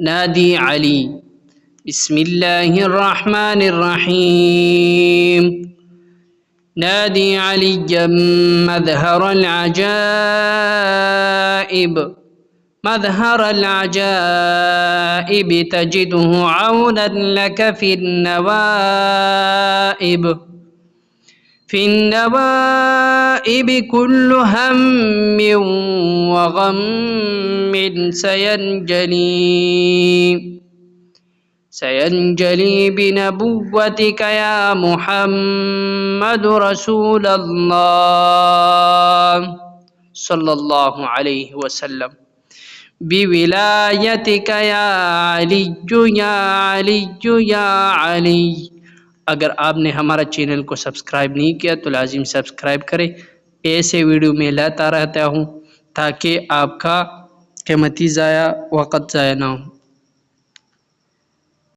نادي علي بسم الله الرحمن الرحيم نادي عليا مظهر العجائب تجده عونا لك في النوائب كل هم وغم سينجلي بنبوتك يا محمد رسول الله صلى الله عليه وسلم بولايتك يا علي या अली या अली। अगर आपने हमारा चैनल को सब्सक्राइब नहीं किया तो लाजिम सब्सक्राइब करें। ऐसे वीडियो में लाता रहता हूँ ताकि आपका कीमती वक़्त ज़ाया ना हो।